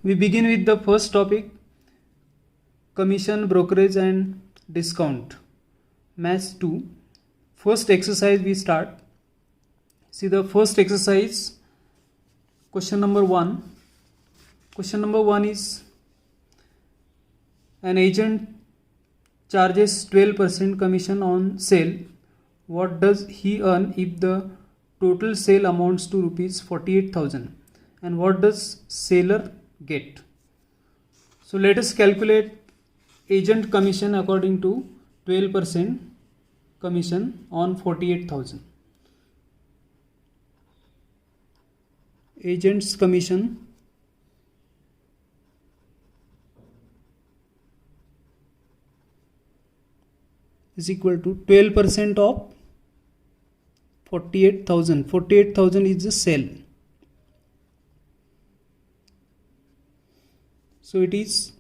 We begin with the first topic, commission, brokerage and discount. Math 2. First exercise we start. See the first exercise, question number 1. Question number 1 is, an agent charges 12% commission on sale. What does he earn if the total sale amounts to rupees 48,000? And what does seller get? So let us calculate agent commission according to 12% commission on 48,000. Agent's commission is equal to 12% of 48,000. 48,000 is the sale. So it is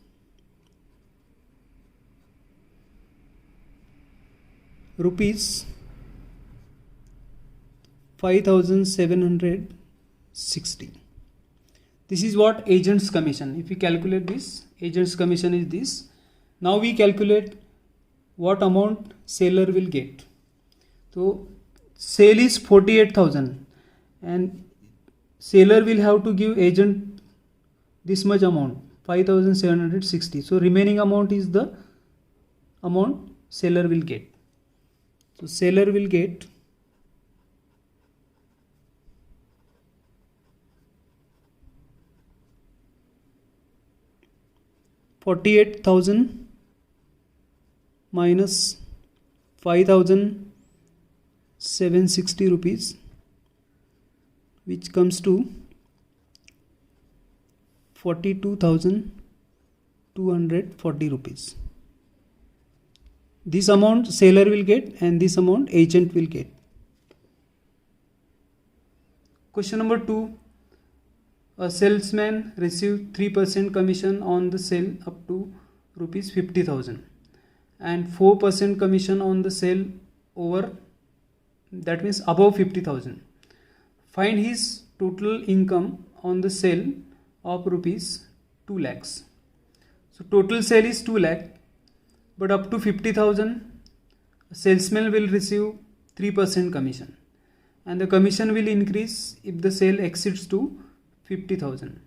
rupees 5,760. This is what agent's commission. If we calculate this, agent's commission is this. Now we calculate what amount seller will get. So sale is 48,000 and seller will have to give agent this much amount, 5,760. So remaining amount is the amount seller will get. So seller will get 48,000 minus 5,760 rupees, which comes to 42,240 rupees. This amount seller will get and this amount agent will get. Question number 2. A salesman received 3% commission on the sale up to rupees 50,000 and 4% commission on the sale over, that means above 50,000. Find his total income on the sale of rupees 2 lakhs. So total sale is 2 lakh, but up to 50,000 salesman will receive 3% commission and the commission will increase if the sale exceeds to 50,000.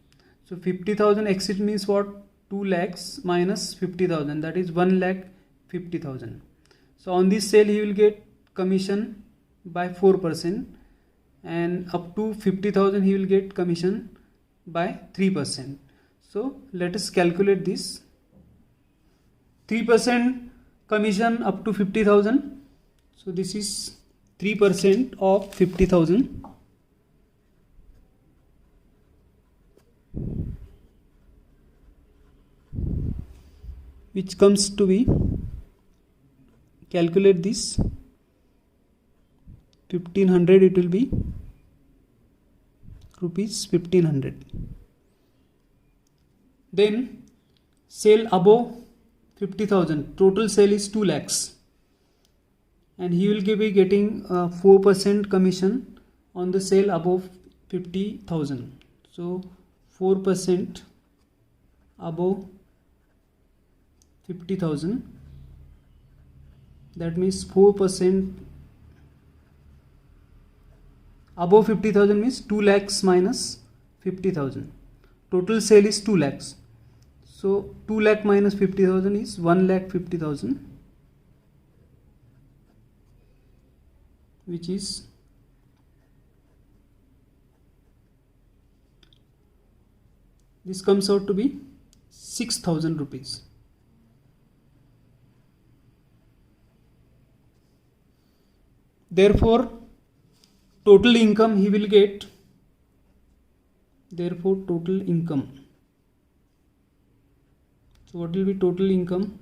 So 50,000 exceed means what? 2 lakhs minus 50,000, that is 1 lakh 50,000. So on this sale he will get commission by 4% and up to 50,000 he will get commission by 3%. So let us calculate this. 3% commission up to 50,000. So this is 3% of 50,000. Which comes to be, calculate this, 1500, it will be rupees 1500. Then sale above 50,000, total sale is 2 lakhs and he will be getting 4% commission on the sale above 50,000. So 4% above 50,000, that means 4% above 50,000 means 2 lakhs minus 50,000. Total sale is 2 lakhs. So 2 lakh minus 50,000 is 1 lakh 50,000, which is this comes out to be 6,000 rupees. Therefore total income he will get, therefore total income. So what will be total income?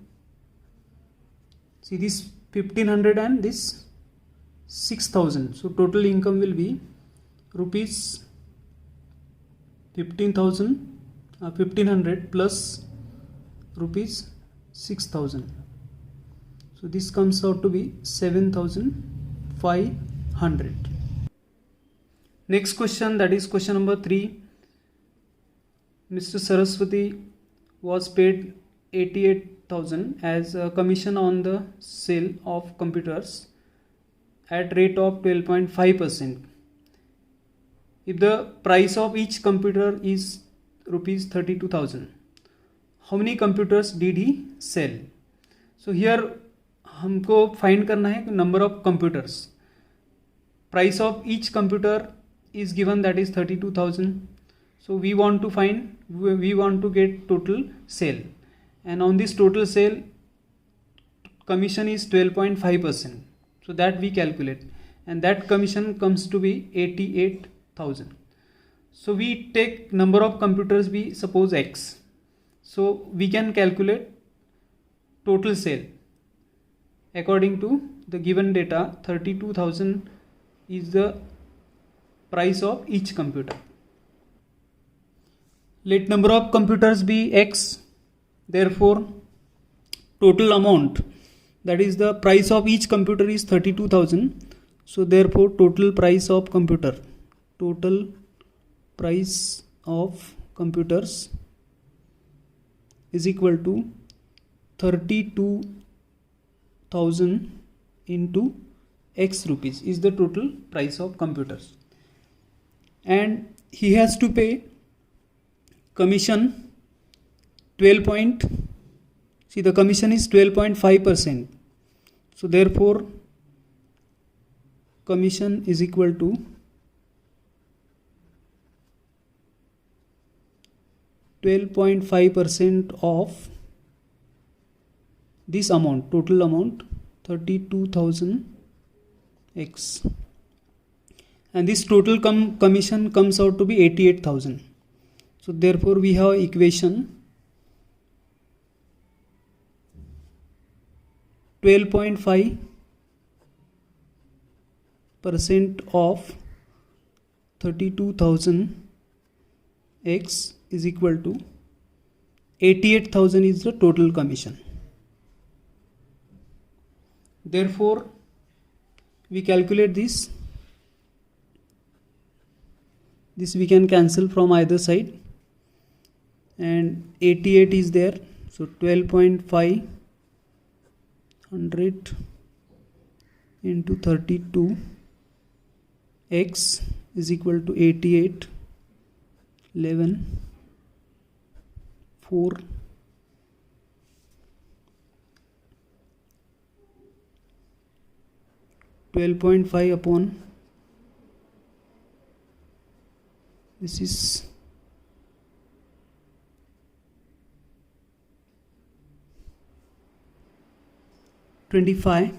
See this 1500 and this 6,000. So total income will be rupees 1500 plus rupees 6,000. So this comes out to be 7,500. Next question, that is question number 3. Mr. Saraswati was paid 88,000 as a commission on the sale of computers at rate of 12.5%. If the price of each computer is rupees 32,000, how many computers did he sell? So here हमको find करना है number of computers. Price of each computer is given, that is 32,000. So we want to get total sale, and on this total sale commission is 12.5%. So that we calculate, and that commission comes to be 88,000. So we take number of computers, we suppose X. So we can calculate total sale according to the given data. 32,000 is the price of each computer. Let number of computers be X. Therefore total amount, that is the price of each computer, is 32,000. So therefore total price of computers is equal to 32,000 into X rupees is the total price of computers, and he has to pay commission 12. See, the commission is 12.5%. So therefore commission is equal to 12.5% of this amount, total amount 32,000 X, and this total commission comes out to be 88,000. So therefore we have equation 12.5% of 32,000 X is equal to 88,000 is the total commission. Therefore we calculate this we can cancel from either side, and 88 is there. So 12.5 100 into 32 X is equal to 88 11 4 12.5 upon this is 25.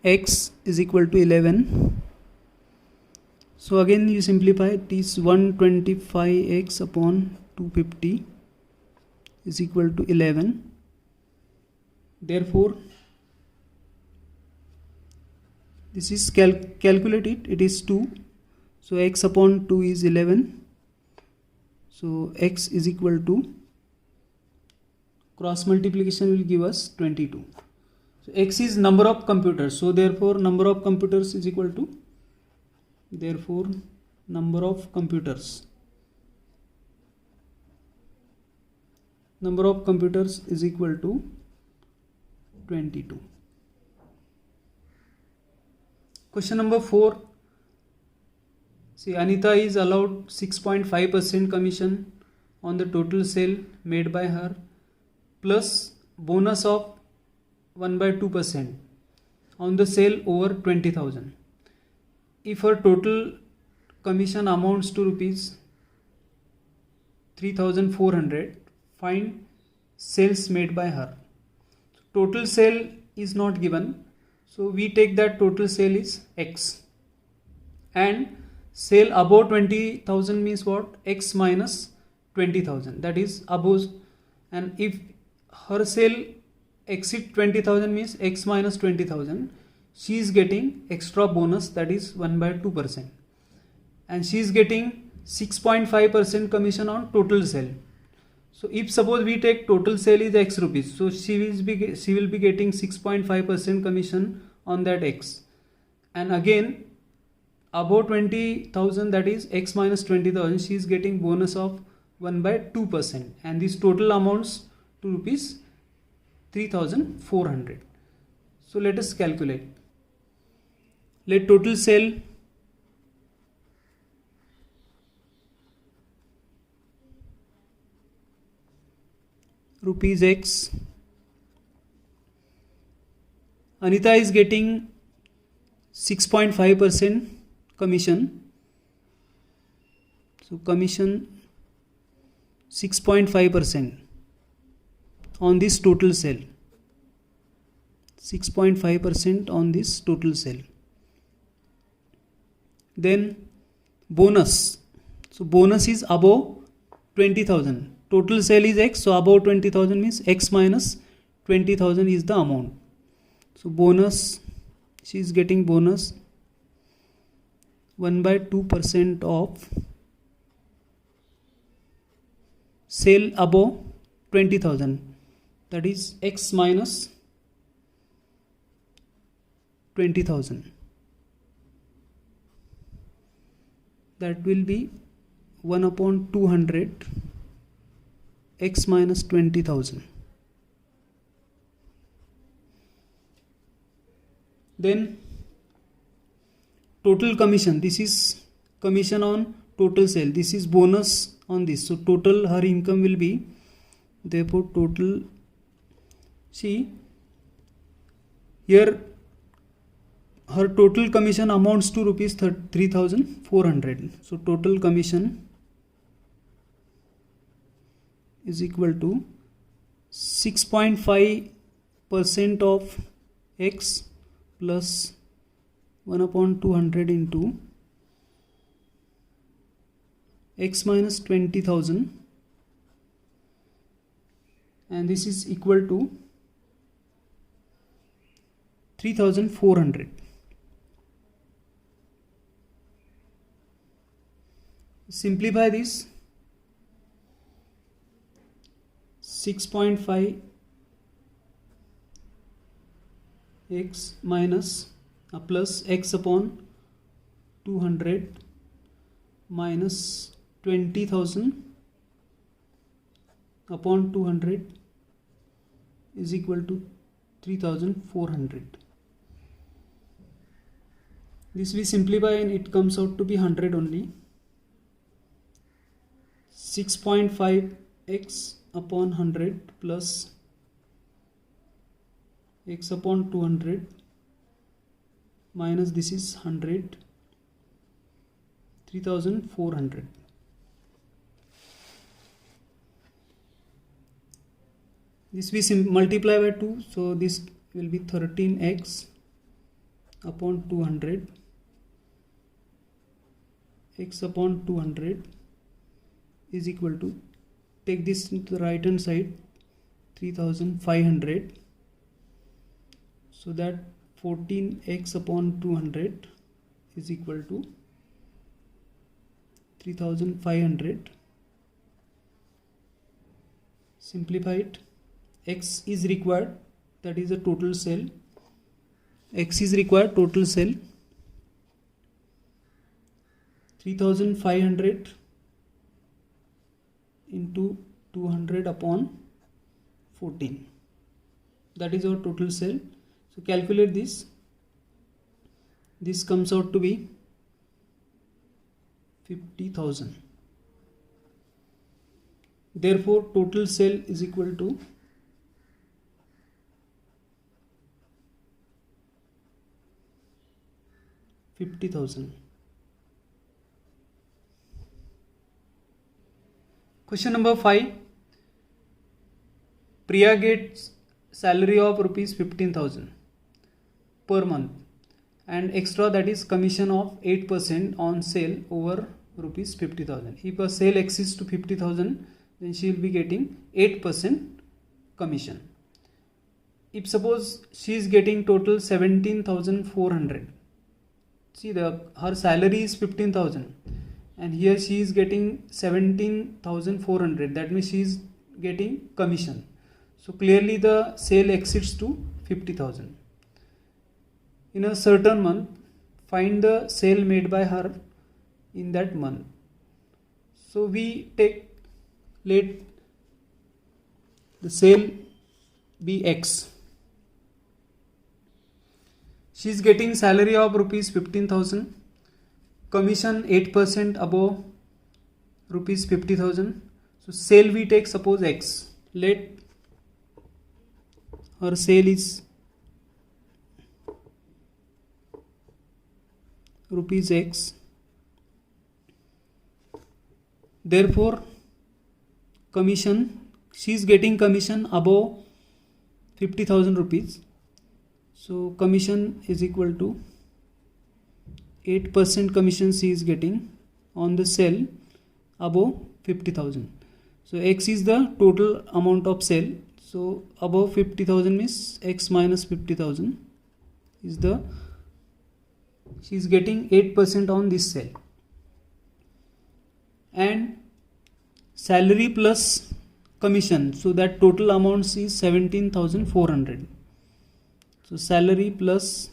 X is equal to 11. So again you simplify, it is 125x upon 250 is equal to 11. Therefore this is calculated, it is 2. So x upon 2 is 11. So x is equal to, cross multiplication will give us 22. So x is number of computers. So therefore number of computers is equal to, therefore number of computers is equal to 22. Question number 4. See, Anita is allowed 6.5% commission on the total sale made by her, plus bonus of 1/2% on the sale over 20,000. If her total commission amounts to rupees 3,400, find sales made by her. Total sale is not given, so we take that total sale is X, and sale above 20,000 means what? X minus 20,000, that is above. And if her sale exceed 20,000 means X minus 20,000, she is getting extra bonus, that is 1/2%, and she is getting 6.5% commission on total sale. So if suppose we take total sale is X rupees, so she will be getting 6.5% commission on that X, and again above 20,000, that is x minus 20,000, she is getting bonus of 1/2%, and this total amounts to rupees 3,400. So let us calculate. Let total sale rupees x. Anita is getting 6.5% commission. So commission 6.5% on this total sale. 6.5% on this total sale. Then bonus. So bonus is above 20,000. Total sale is x, so above 20,000 means x minus 20,000 is the amount. So bonus, she is getting bonus 1/2% of sale above 20,000, that is x minus 20,000. That will be 1/200 x minus 20,000. Then total commission, this is commission on total sale, this is bonus on this, so total her income will be, therefore total, see here her total commission amounts to rupees 3,400. So total commission is equal to 6.5% of x plus 1/200 into x minus 20,000, and this is equal to 3,400. Simplify this. 6.5 x minus plus x upon 200 minus 20,000 upon 200 is equal to 3,400. This we simplify and it comes out to be 100 only. 6.5 x upon 100 plus x upon 200 minus this is 100, 3,400. This we multiply by 2, so this will be 13x upon 200, x upon 200 is equal to, take this to the right hand side, 3,500, so that 14x upon 200 is equal to 3,500. Simplify it. X is required, that is the total sale. X is required, total sale 3,500 into 200 upon 14, that is our total sale. So calculate this. This comes out to be 50,000. Therefore total sale is equal to 50,000. Question number 5. Priya gets salary of rupees 15,000 per month and extra, that is commission of 8% on sale over rupees 50,000. If a sale exceeds to 50,000, then she will be getting 8% commission. If suppose she is getting total 17,400, see her salary is 15,000 and here she is getting 17,400, that means she is getting commission. So clearly the sale exceeds to 50,000. In a certain month, find the sale made by her in that month. So we let the sale be X. She is getting salary of rupees 15,000, commission 8% above rupees 50,000. So sale we take suppose X. Let her sale is rupees X. Therefore commission, she is getting commission above 50,000 rupees. So commission is equal to 8% commission she is getting on the sale above 50,000. So X is the total amount of sale. So above 50,000 means X minus 50,000 is the, she is getting 8% on this sale. And salary plus commission, so that total amount is 17,400. So salary plus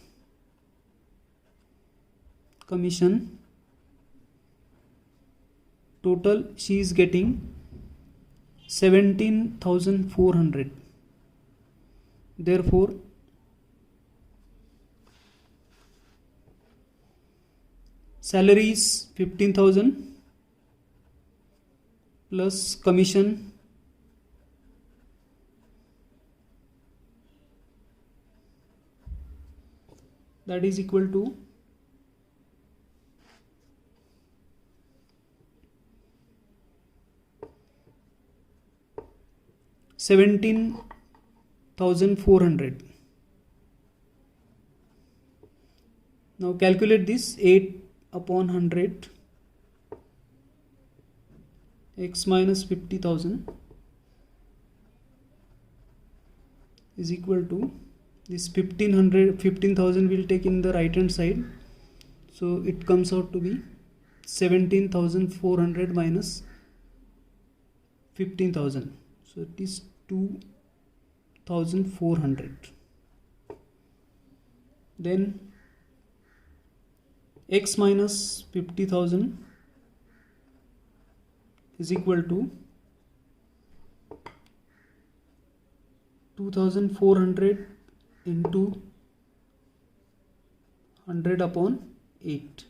commission, total she is getting 17,400. Therefore salary is 15,000 plus commission that is equal to 17,400. Now calculate this. 8 upon 100, X minus 50,000 is equal to this 15,000 will take in the right hand side, so it comes out to be 17,400 minus 15,000, so it is 2,400. Then X minus 50,000 is equal to 2,400 into 100 upon 8.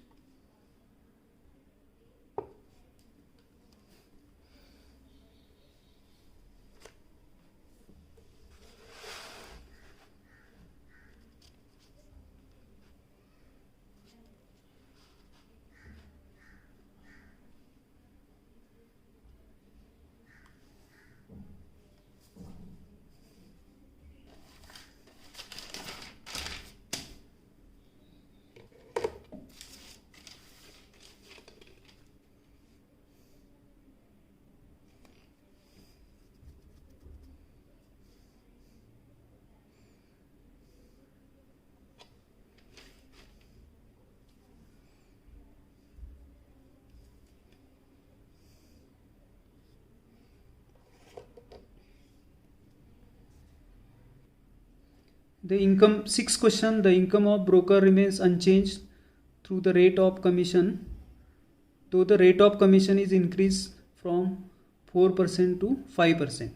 The income, sixth question, the income of broker remains unchanged through the rate of commission, though the rate of commission is increased from 4% to 5%.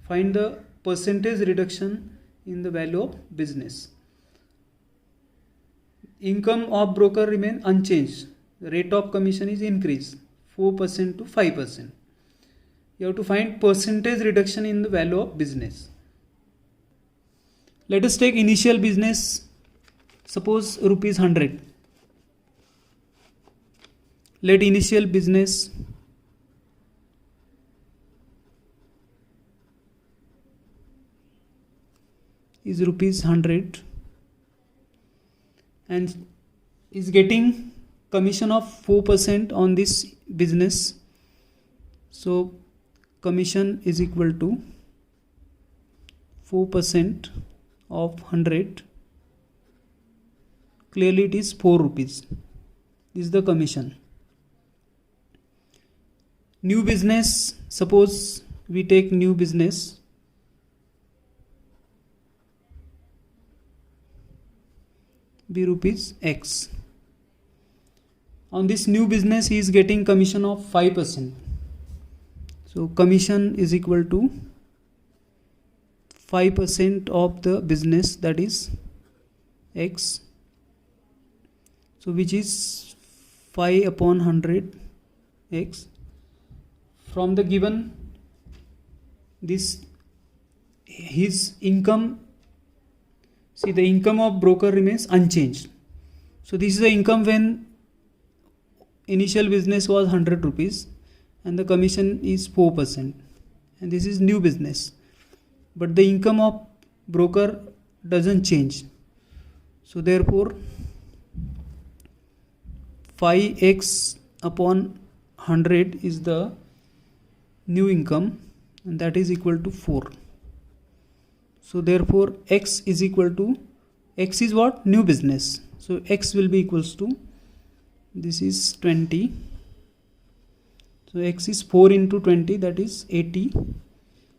Find the percentage reduction in the value of business. Income of broker remains unchanged. The rate of commission is increased 4% to 5%. You have to find percentage reduction in the value of business. Let us take initial business, suppose rupees 100. Let initial business is rupees 100 and is getting commission of 4% on this business. So commission is equal to 4% of 100, clearly it is 4 rupees. This is the commission. New business, suppose we take new business, be rupees X. On this new business he is getting commission of 5%. So commission is equal to 5% of the business, that is X. So which is 5 upon 100 X. From the given this, his income, see the income of broker remains unchanged. So this is the income when initial business was 100 rupees and the commission is 4%, and this is new business, but the income of broker doesn't change. So therefore 5x upon 100 is the new income, and that is equal to 4. So therefore x is equal to, x is what? New business. So x will be equals to, this is 20. So x is 4 into 20, that is 80.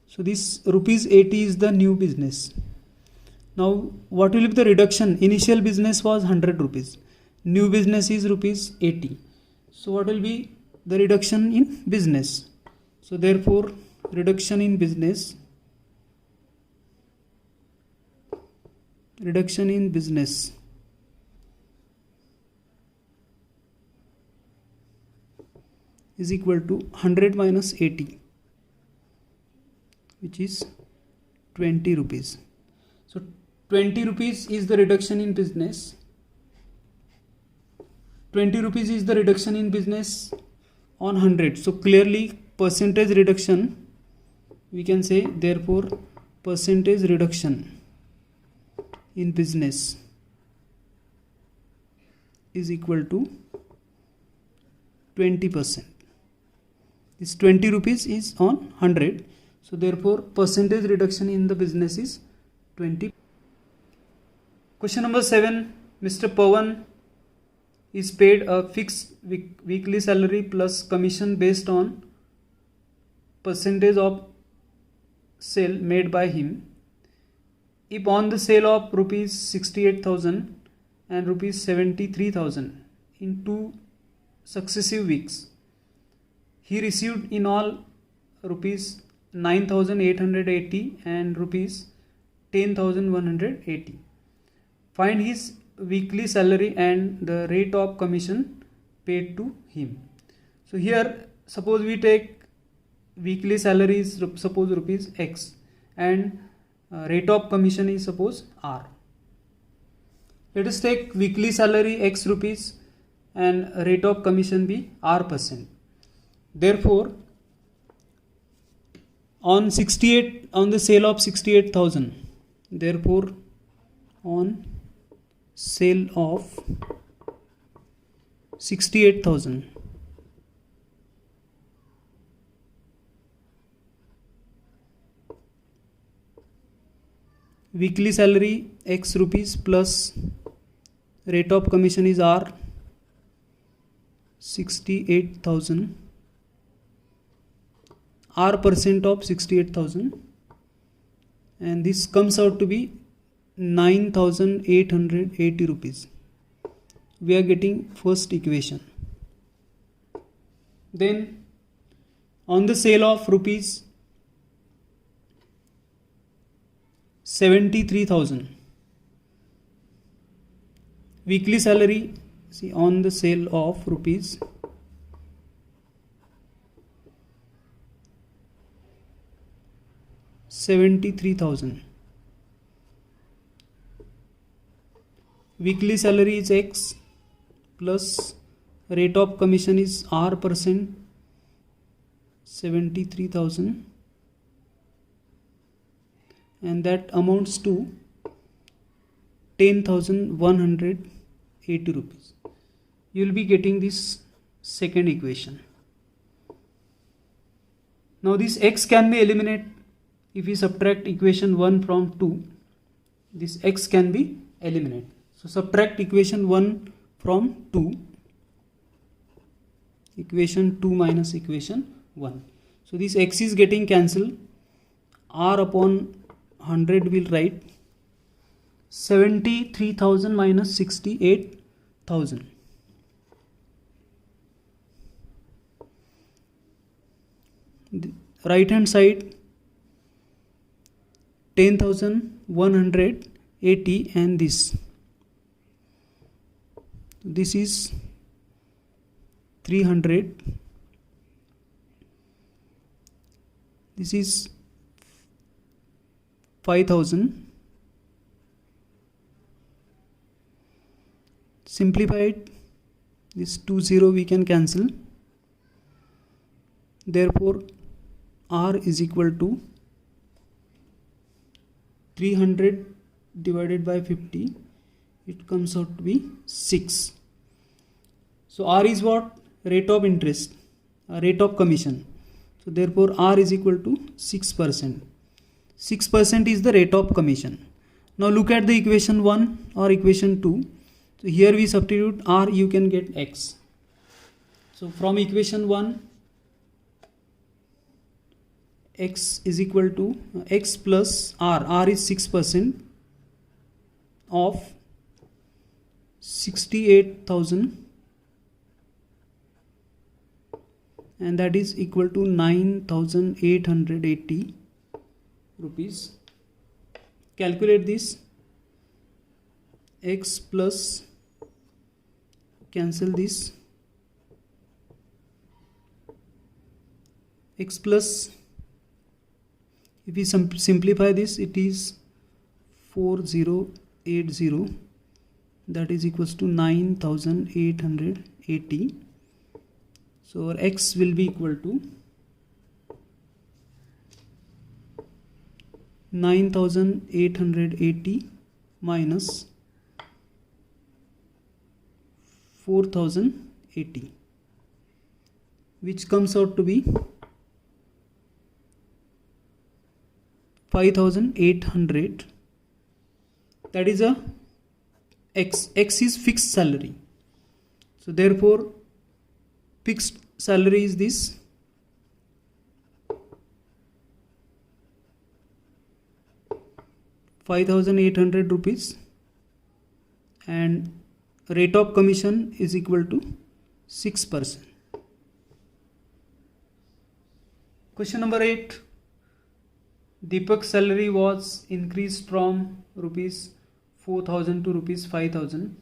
So this rupees 80 is the new business. Now what will be the reduction? Initial business was 100 rupees. New business is rupees 80. So what will be the reduction in business? So therefore reduction in business is equal to 100 minus 80, which is 20 rupees. So 20 rupees is the reduction in business. 20 rupees is the reduction in business on 100. So clearly percentage reduction, we can say therefore percentage reduction in business is equal to 20%. This 20 rupees is on 100. So therefore percentage reduction in the business is 20. Question number 7. Mr. Pawan is paid a fixed weekly salary plus commission based on percentage of sale made by him. If on the sale of rupees 68,000 and rupees 73,000 in 2 successive weeks, he received in all rupees 9,880 and rupees 10,180. Find his weekly salary and the rate of commission paid to him. So here suppose we take weekly salary is suppose rupees X and rate of commission is suppose R. Let us take weekly salary X rupees and rate of commission be R%. Therefore on the sale of 68,000, therefore on sale of 68,000, weekly salary X rupees plus rate of commission is R, 68,000, R% of 68,000, and this comes out to be 9,880 rupees. We are getting first equation. Then on the sale of rupees 73,000, weekly salary, see on the sale of rupees 73,000, weekly salary is X plus rate of commission is R%, 73,000, and that amounts to 10,180 rupees. You will be getting this second equation. Now this X can be eliminated. If we subtract equation 1 from 2, this X can be eliminated. So subtract equation 1 from 2, equation 2 minus equation 1. So this X is getting cancelled. R upon 100 will write 73,000 minus 68,000. The right hand side 10,180 and this is 300, this is 5,000. Simplified, this 20 we can cancel, therefore R is equal to 300 divided by 50, it comes out to be 6. So R is what? Rate of interest, rate of commission. So therefore R is equal to 6%. 6% is the rate of commission. Now look at the equation 1 or equation 2. So here we substitute R, you can get X. So from equation 1, X is equal to X plus R. R is 6% of 68,000, and that is equal to 9,880 rupees. Calculate this. X plus, cancel this, X plus, if we simplify this, it is 4080, that is equals to 9,880. So our X will be equal to 9,880 minus 4,080, which comes out to be 5,800. That is a X. X is fixed salary. So therefore fixed salary is this. ₹5,800, and rate of commission is equal to 6%. Question number 8. Deepak's salary was increased from ₹4,000 to ₹5,000,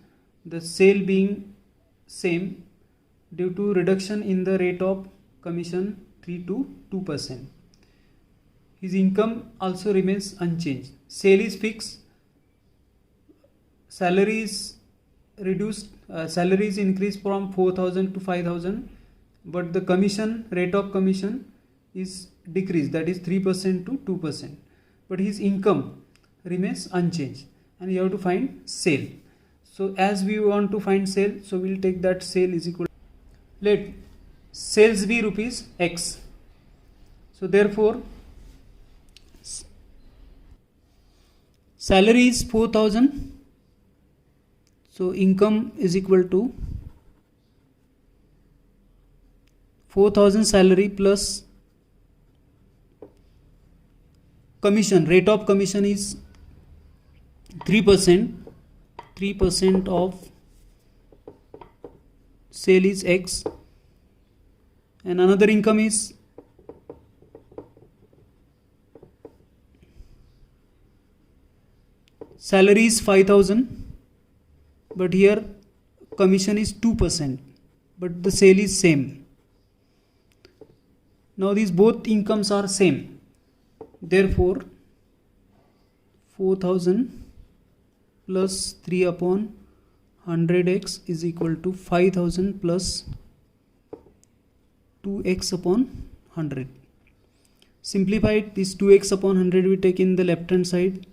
the sale being same due to reduction in the rate of commission 3 to 2%. His income also remains unchanged. Sale is fixed, salary is reduced, salary is increased from 4,000 to 5,000, but the commission, rate of commission is decreased, that is 3% to 2%, but his income remains unchanged, and you have to find sale. So as we want to find sale, so we'll take that sale is equal, let sales be rupees X. So therefore salary is 4,000, so income is equal to 4,000 salary plus commission, rate of commission is 3%, 3% of sale is X, and another income is salary is 5,000, but here commission is 2%, but the sale is same. Now these both incomes are same, therefore 4,000 plus 3 upon 100x is equal to 5,000 plus 2x upon 100. Simplified, this 2x upon 100 we take in the left hand side,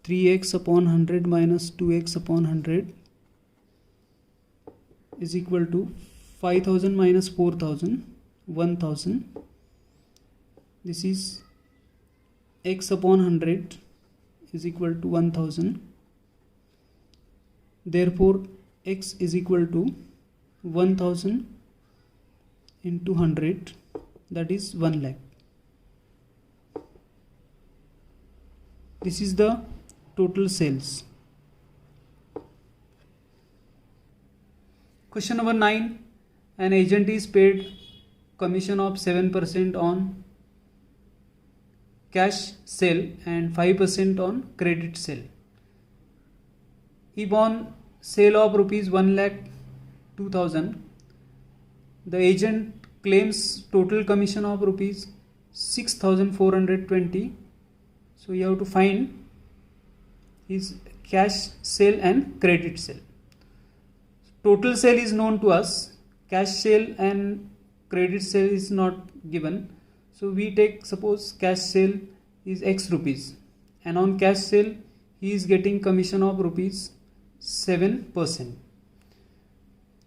3x upon 100 minus 2x upon 100 is equal to 5,000 minus 4,000, 1,000. This is x upon 100 is equal to 1,000. Therefore x is equal to 1,000 into 100, that is 1 lakh. This is the total sales. Question number 9. An agent is paid commission of 7% on cash sale and 5% on credit sale. If on sale of rupees 1,02,000, the agent claims total commission of rupees 6,420. So you have to find his cash sale and credit sale. Total sale is known to us, cash sale and credit sale is not given. So we take, suppose cash sale is X rupees, and on cash sale he is getting commission of rupees 7%.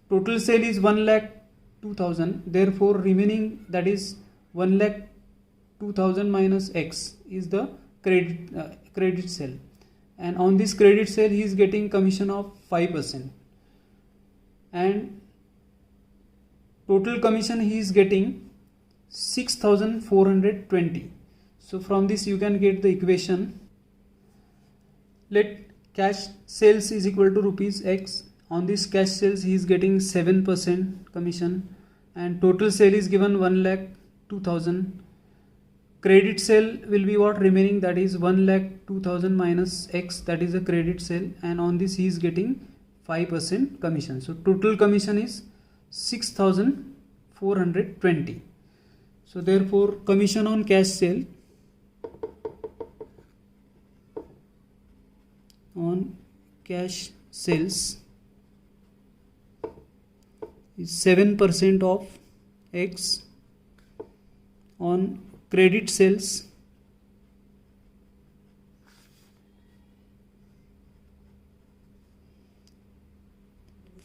Total sale is 1,02,000, therefore remaining, that is 1,02,000 minus X is the credit sale, and on this credit sale he is getting commission of 5%, and total commission he is getting 6,420. So from this you can get the equation. Let cash sales is equal to rupees X. On this cash sales he is getting 7% commission, and total sale is given 1,02,000. Credit sale will be what remaining, that is 1,02,000 minus X, that is a credit sale, and on this he is getting 5% commission. So total commission is 6,420. So therefore commission on cash sale sales is 7% of X. On credit sales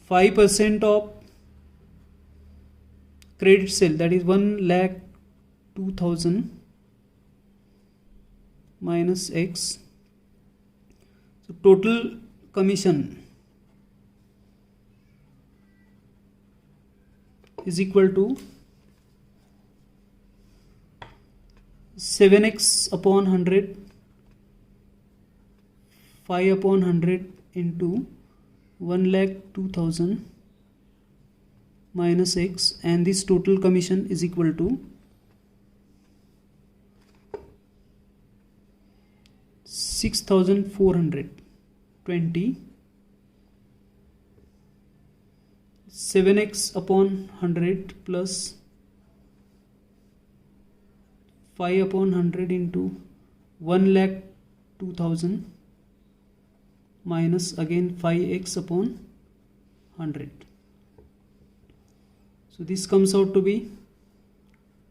%5 of credit sale, that is 1,02,000 minus X. So total commission is equal to 7x upon 100, 5 upon 100 into 1,02,000 minus X, and this total commission is equal to 6,420. 7x upon 100 plus 5 upon 100 into 1,02,000 minus again 5x upon 100. So this comes out to be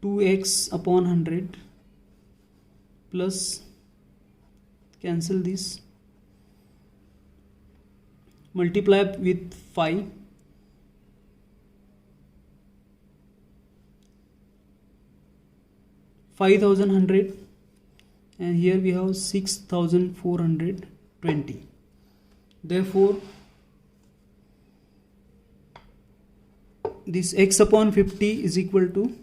2x upon 100 plus, cancel this, multiply with 5, 5,100, and here we have 6,420. Therefore this x upon 50 is equal to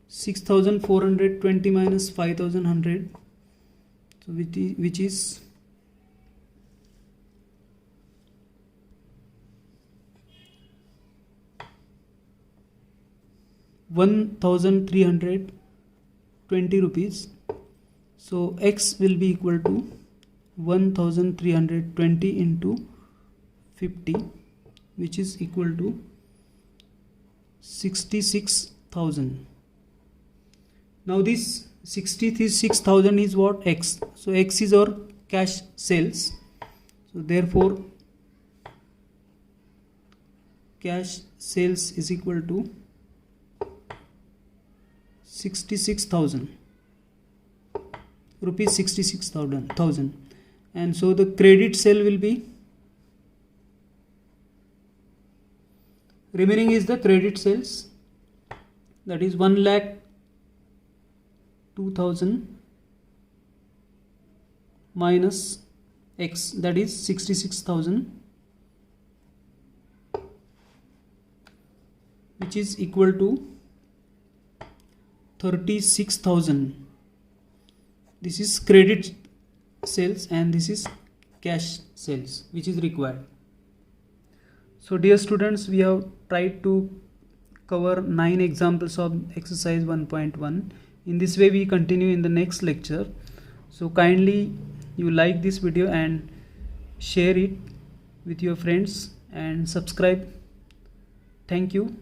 6,420 minus 5,100, so which is 1,320 rupees. So x will be equal to 1,320 into 50, which is equal to 66,000. Now this 66,000 is what? X. So X is our cash sales. So therefore cash sales is equal to 66,000 rupees, 66,000, and so the credit sale will be, remaining is the credit sales, that is 1,02,000 minus X, that is 66,000, which is equal to 36,000. This is credit sales and this is cash sales which is required. So dear students, we have tried to cover 9 examples of exercise 1.1. In this way we continue in the next lecture. So kindly you like this video and share it with your friends and subscribe. Thank you.